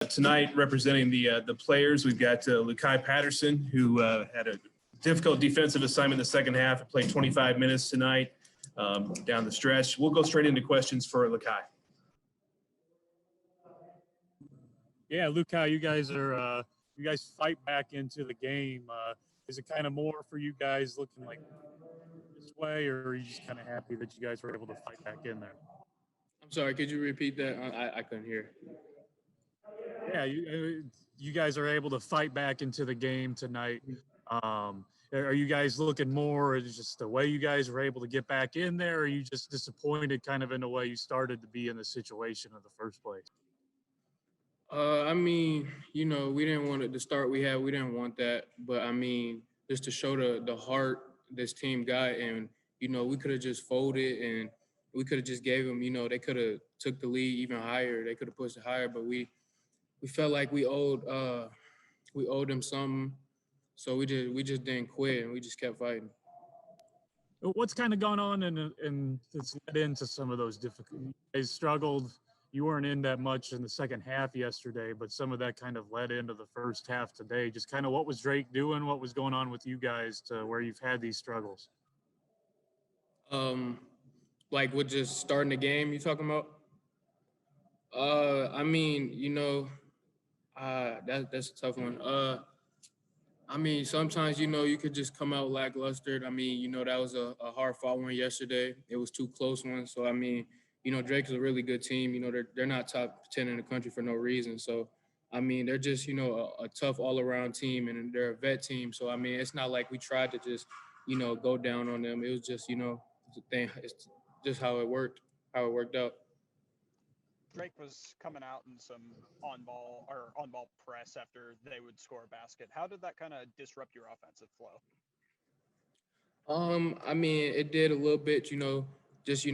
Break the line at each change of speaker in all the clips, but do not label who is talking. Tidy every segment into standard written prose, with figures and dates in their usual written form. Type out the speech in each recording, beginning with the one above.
Tonight, representing the players, we've got Lukai Patterson, who had a difficult defensive assignment in the second half. Played 25 minutes tonight down the stretch. We'll go straight into questions for Lukai.
Yeah, Lukai, you guys fight back into the game. Is it kind of more for you guys looking like this way, or are you just kind of happy that you guys were able to fight back in there?
I'm sorry, could you repeat that? I couldn't hear.
Yeah, you guys are able to fight back into the game tonight. Are you guys looking more at just the way you guys were able to get back in there, or are you just disappointed kind of in the way you started to be in the situation in the first place?
I mean, we didn't want it to start we had. We didn't want that. But, I mean, just to show the heart this team got. And, we could have just folded and we could have just gave them, they could have took the lead even higher. They could have pushed it higher. But we felt like we owed them something. So we just didn't quit and we just kept fighting.
What's kind of gone on and it's led into some of those difficulties? You guys struggled. You weren't in that much in the second half yesterday, but some of that kind of led into the first half today. Just kind of what was Drake doing? What was going on with you guys to where you've had these struggles?
Like with just starting the game, you talking about? I mean, that's a tough one. I mean, sometimes, you could just come out lackluster. I mean, that was a hard-fought one yesterday. It was two close ones. So, I mean, Drake is a really good team. They're not top 10 in the country for no reason. So, I mean, they're just, a tough all-around team, and they're a vet team. So, I mean, it's not like we tried to just, go down on them. It was just, it's just how it worked out.
Drake was coming out in some on-ball press after they would score a basket. How did that kind of disrupt your offensive flow?
I mean, it did a little bit, just,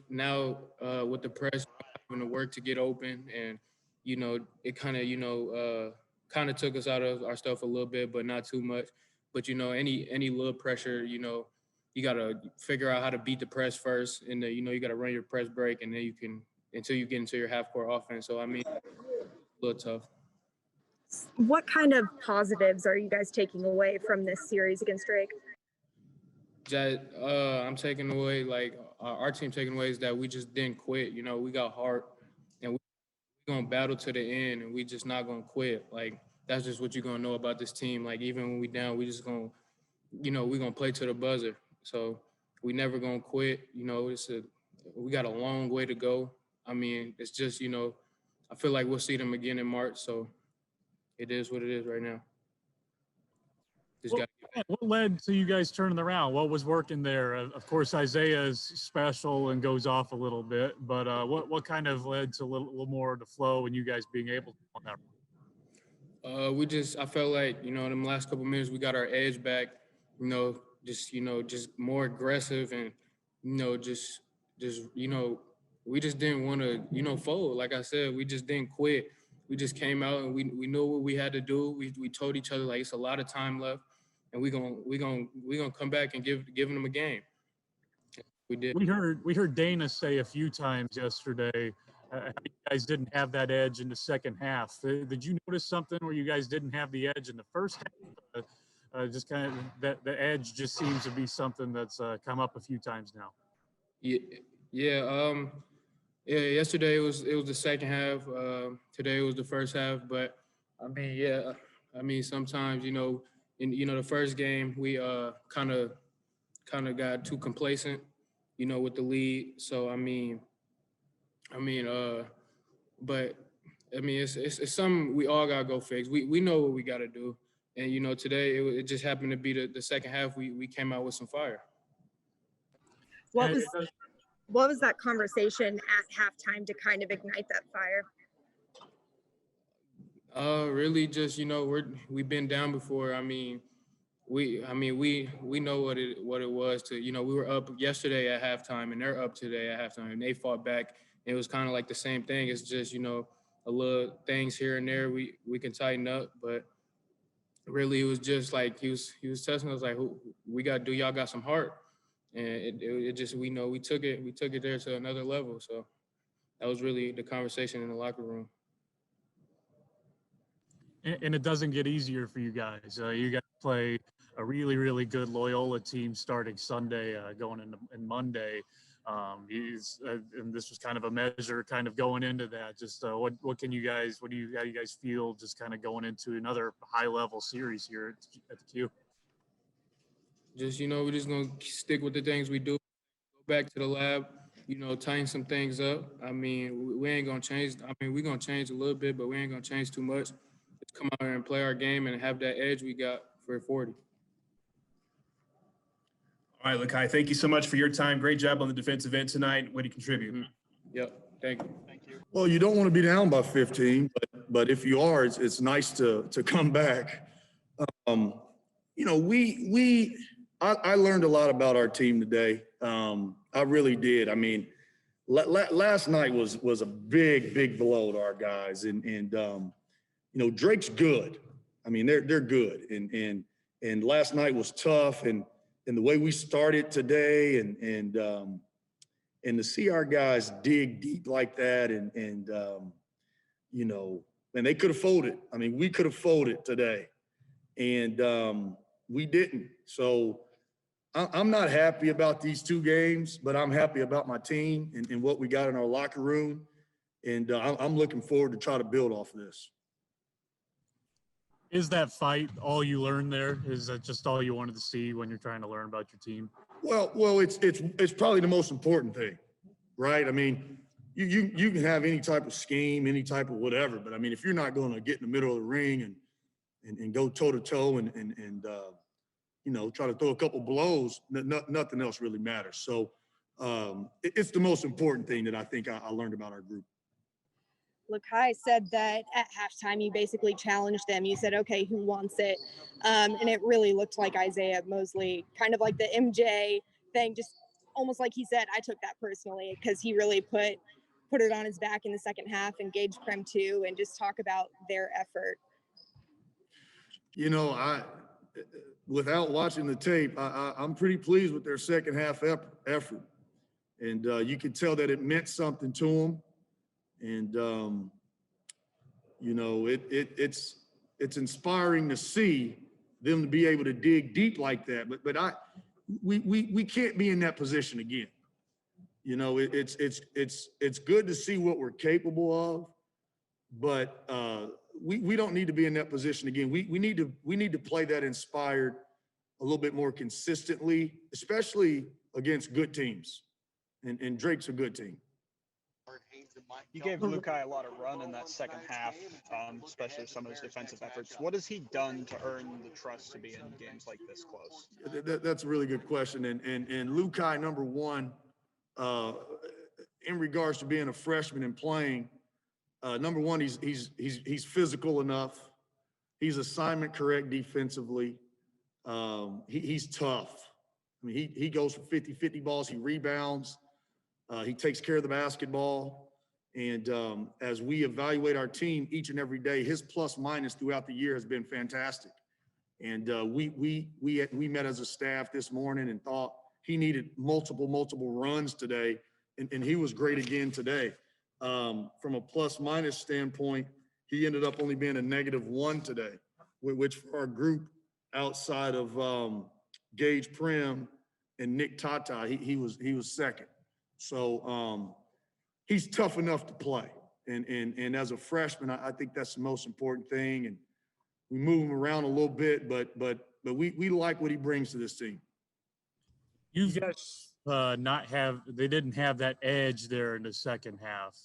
now with the press, having to work to get open and, it kind of took us out of our stuff a little bit, but not too much. But, any little pressure, you got to figure out how to beat the press first. And, you got to run your press break and then you can, until you get into your half-court offense. So, I mean, a little tough.
What kind of positives are you guys taking away from this series against Drake?
I'm taking away, like, our team taking away is that we just didn't quit. We got heart, and we're going to battle to the end, and we just not going to quit. Like, that's just what you're going to know about this team. Like, even when we down, we just going to, we're going to play to the buzzer. So we never going to quit. We got a long way to go. I mean, it's just, I feel like we'll see them again in March. So it is what it is right now.
What led to you guys turning around? What was working there? Of course, Isaiah is special and goes off a little bit, but what kind of led to a little more of the flow and you guys being able to on that?
I felt like, in the last couple of minutes, we got our edge back, just more aggressive and, we just didn't want to, fold. Like I said, we just didn't quit. We just came out and we knew what we had to do. We told each other, like, it's a lot of time left, and we gonna come back and giving them a game. We did.
We heard Dana say a few times yesterday how you guys didn't have that edge in the second half. Did you notice something where you guys didn't have the edge in the first half? Just kind of that the edge just seems to be something that's come up a few times now.
Yeah. Yesterday it was the second half. Today it was the first half. But I mean, yeah. I mean, sometimes in the first game we kind of got too complacent, with the lead. So but I mean it's something we all gotta go fix. We know what we gotta do, and today it just happened to be the second half. We came out with some fire.
What was that conversation at halftime to kind of ignite that fire?
Really just, we've been down before. I mean, we know what it was to, we were up yesterday at halftime and they're up today at halftime and they fought back. It was kind of like the same thing. It's just, a little things here and there we can tighten up, but really it was just like he was testing us like, y'all got some heart. And it just, we took it there to another level. So that was really the conversation in the locker room.
And it doesn't get easier for you guys. You guys play a really, really good Loyola team starting Sunday, going into and Monday. And this was kind of a measure, kind of going into that. Just what can you guys, how do you guys feel, just kind of going into another high level series here at the Q?
Just, we're just going to stick with the things we do, go back to the lab, tighten some things up. I mean, we ain't going to change. I mean, we're going to change a little bit, but we ain't going to change too much. Just come out here and play our game and have that edge we got for 40.
All right, Lakai, thank you so much for your time. Great job on the defensive end tonight. Way to contribute.
Yep. Thank you.
Thank you.
Well, you don't want to be down by 15, but if you are, it's nice to come back. I learned a lot about our team today. I really did. I mean, last night was a big blow to our guys, and Drake's good. I mean, they're good, and last night was tough, and the way we started today, and to see our guys dig deep like that, and they could have folded. I mean, we could have folded today, and we didn't. So I'm not happy about these two games, but I'm happy about my team and what we got in our locker room, and I'm looking forward to try to build off of this.
Is that fight all you learned there? Is that just all you wanted to see when you're trying to learn about your team?
Well, it's probably the most important thing, right? I mean, you can have any type of scheme, any type of whatever, but I mean, if you're not going to get in the middle of the ring and go toe to toe and try to throw a couple blows, nothing else really matters. So it's the most important thing that I think I learned about our group.
Lakai said that at halftime you basically challenged them. You said, okay, who wants it? And it really looked like Isaiah Mosley, kind of like the MJ thing, just almost like he said, I took that personally, because he really put it on his back in the second half, engaged Prem too, and just talk about their effort.
Without watching the tape, I'm pretty pleased with their second half effort. And you could tell that it meant something to them. And, it's inspiring to see them to be able to dig deep like that. But we can't be in that position again. It's good to see what we're capable of, but we don't need to be in that position again. We need to play that inspired a little bit more consistently, especially against good teams. And Drake's a good team.
You gave Lukai a lot of run in that second half, especially some of his defensive efforts. What has he done to earn the trust to be in games like this close?
That's a really good question. And Lukai, number one, in regards to being a freshman and playing, number one, he's physical enough. He's assignment correct defensively. He's tough. I mean, he goes for 50-50 balls. He rebounds. He takes care of the basketball. And as we evaluate our team each and every day, his plus minus throughout the year has been fantastic. And we met as a staff this morning and thought he needed multiple runs today. And he was great again today. From a plus minus standpoint, he ended up only being a -1 today, which for our group outside of Gage Prim and Nick Tata, he was second. So he's tough enough to play. And as a freshman, I think that's the most important thing. And we move him around a little bit, but we like what he brings to this team.
You guys they didn't have that edge there in the second half.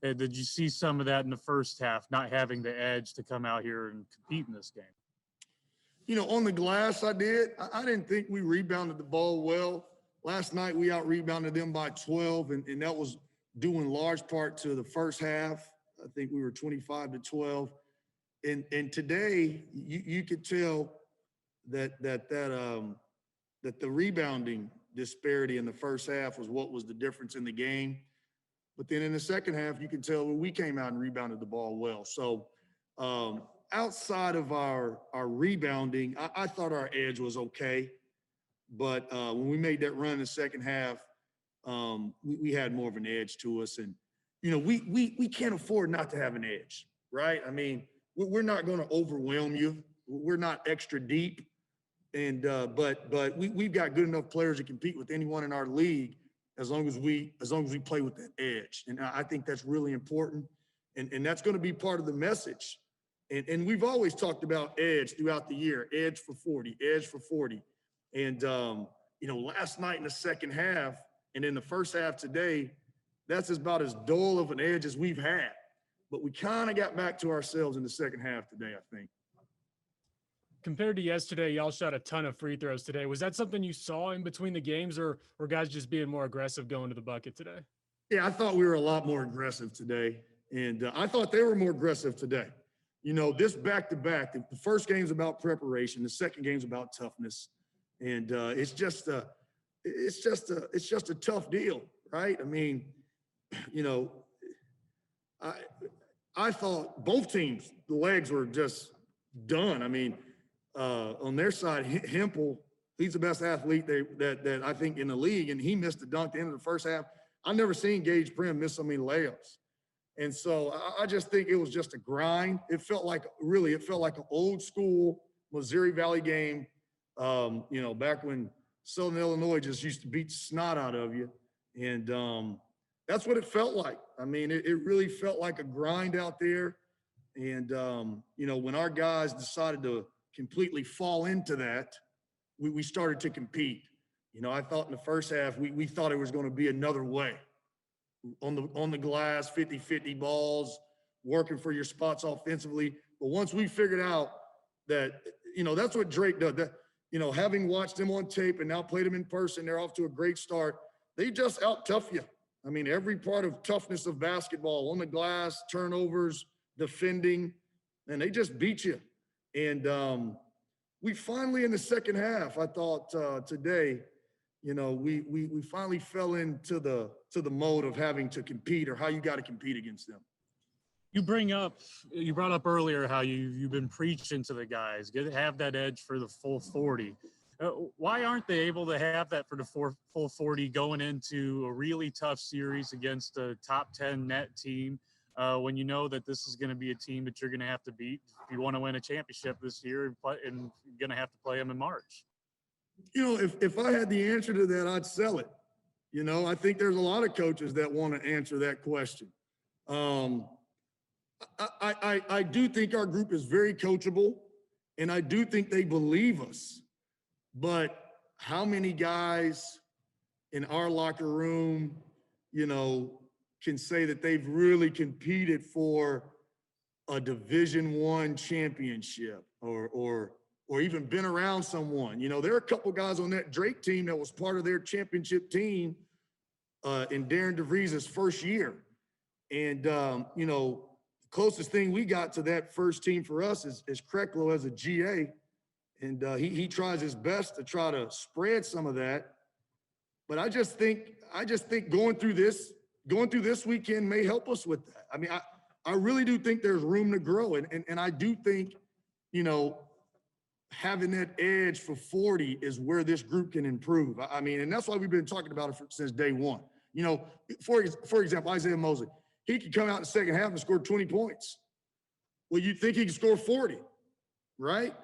Did you see some of that in the first half, not having the edge to come out here and compete in this game?
On the glass, I did. I didn't think we rebounded the ball well. Last night, we out-rebounded them by 12, and that was due in large part to the first half. I think we were 25-12. And today, you could tell that the rebounding disparity in the first half was what was the difference in the game. But then in the second half, you can tell we came out and rebounded the ball well. So outside of our rebounding, I thought our edge was okay. But when we made that run in the second half, we had more of an edge to us. And, we can't afford not to have an edge, right? I mean, we're not going to overwhelm you. We're not extra deep. And, but we've got good enough players to compete with anyone in our league as long as we play with that edge. And I think that's really important. And that's going to be part of the message. And we've always talked about edge throughout the year, edge for 40, edge for 40. And, last night in the second half and in the first half today, that's about as dull of an edge as we've had. But we kind of got back to ourselves in the second half today, I think.
Compared to yesterday, y'all shot a ton of free throws today. Was that something you saw in between the games, or were guys just being more aggressive going to the bucket today?
Yeah, I thought we were a lot more aggressive today. And I thought they were more aggressive today. This back-to-back, the first game's about preparation. The second game's about toughness. And it's just a tough deal, right? I mean, I thought both teams, the legs were just done. I mean, on their side, Hempel, he's the best athlete that I think in the league, and he missed a dunk at the end of the first half. I've never seen Gage Prim miss so many layups. And so I just think it was just a grind. It felt like an old school Missouri Valley game, back when Southern Illinois just used to beat the snot out of you. And that's what it felt like. I mean, it really felt like a grind out there. And, when our guys decided to completely fall into that, we started to compete. I thought in the first half, we thought it was going to be another way. On the glass, 50-50 balls, working for your spots offensively. But once we figured out that, that's what Drake does. That, having watched him on tape and now played him in person, they're off to a great start. They just out-tough you. I mean, every part of toughness of basketball, on the glass, turnovers, defending, and they just beat you. And we finally, in the second half, I thought today, we finally fell into the mode of having to compete, or how you got to compete against them.
You brought up earlier how you've been preaching to the guys, have that edge for the full 40. Why aren't they able to have that for the full 40 going into a really tough series against a top 10 net team, when you know that this is going to be a team that you're going to have to beat if you want to win a championship this year, and you're going to have to play them in March?
If I had the answer to that, I'd sell it. I think there's a lot of coaches that want to answer that question. I do think our group is very coachable, and I do think they believe us. But how many guys in our locker room, can say that they've really competed for a Division I championship or even been around someone? There are a couple guys on that Drake team that was part of their championship team in Darren DeVries' first year. And, the closest thing we got to that first team for us is Krecklow as a GA. And he tries his best to try to spread some of that. But I just think going through this weekend may help us with that. I mean, I really do think there's room to grow. And I do think, having that edge for 40 is where this group can improve. I mean, and that's why we've been talking about it since day one. For example, Isaiah Mosley, he could come out in the second half and score 20 points. Well, you'd think he could score 40, right?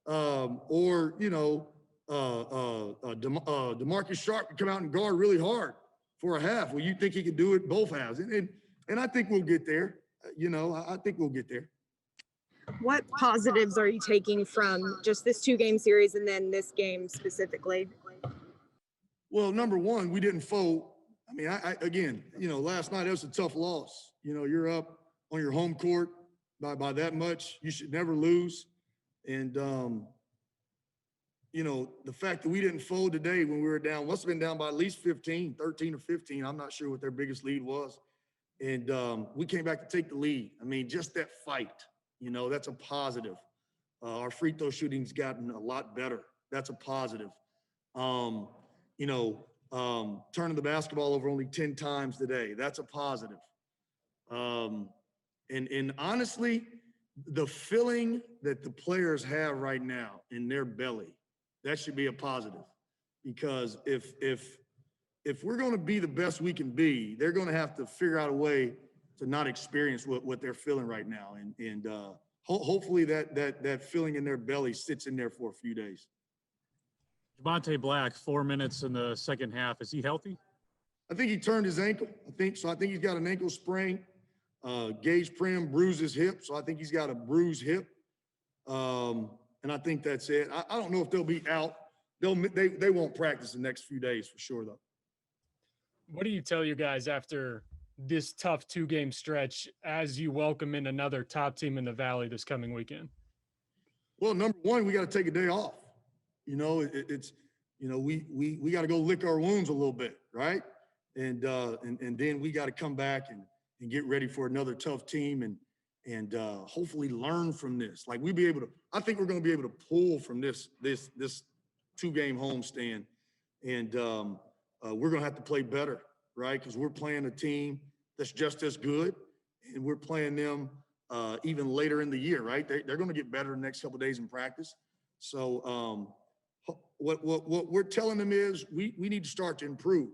DeMarcus Sharp could come out and guard really hard for a half. Well, you think he could do it both halves. And I think we'll get there. I think we'll get there.
What positives are you taking from just this 2-game series and then this game specifically?
Well, number one, we didn't fold. I mean, again, last night it was a tough loss. You're up on your home court by that much. You should never lose. And, the fact that we didn't fold today when we were down, must have been down by at least 13 or 15. I'm not sure what their biggest lead was. And we came back to take the lead. I mean, just that fight, that's a positive. Our free throw shooting's gotten a lot better. That's a positive. Turning the basketball over only 10 times today. That's a positive. And honestly, the feeling that the players have right now in their belly, that should be a positive. Because if we're going to be the best we can be, they're going to have to figure out a way to not experience what they're feeling right now. And hopefully that feeling in their belly sits in there for a few days.
Javonte Black, 4 minutes in the second half. Is he healthy?
I think he turned his ankle. I think he's got an ankle sprain. Gage Prim bruised his hip, so I think he's got a bruised hip. And I think that's it. I don't know if they'll be out. They won't practice the next few days for sure, though.
What do you tell you guys after this tough 2-game stretch as you welcome in another top team in the Valley this coming weekend?
Well, number one, we got to take a day off. You know, we got to go lick our wounds a little bit, right? And then we got to come back and get ready for another tough team and hopefully learn from this. Like I think we're going to be able to pull from this 2-game homestand, and we're going to have to play better, right? Because we're playing a team that's just as good, and we're playing them even later in the year, right? They're going to get better the next couple of days in practice. So what we're telling them is we need to start to improve.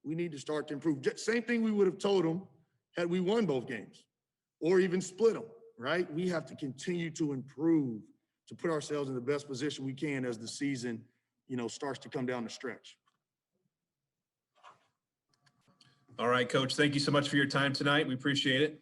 We need to start to improve. Same thing we would have told them had we won both games or even split them, right? We have to continue to improve to put ourselves in the best position we can as the season, starts to come down the stretch.
All right, Coach, thank you so much for your time tonight. We appreciate it.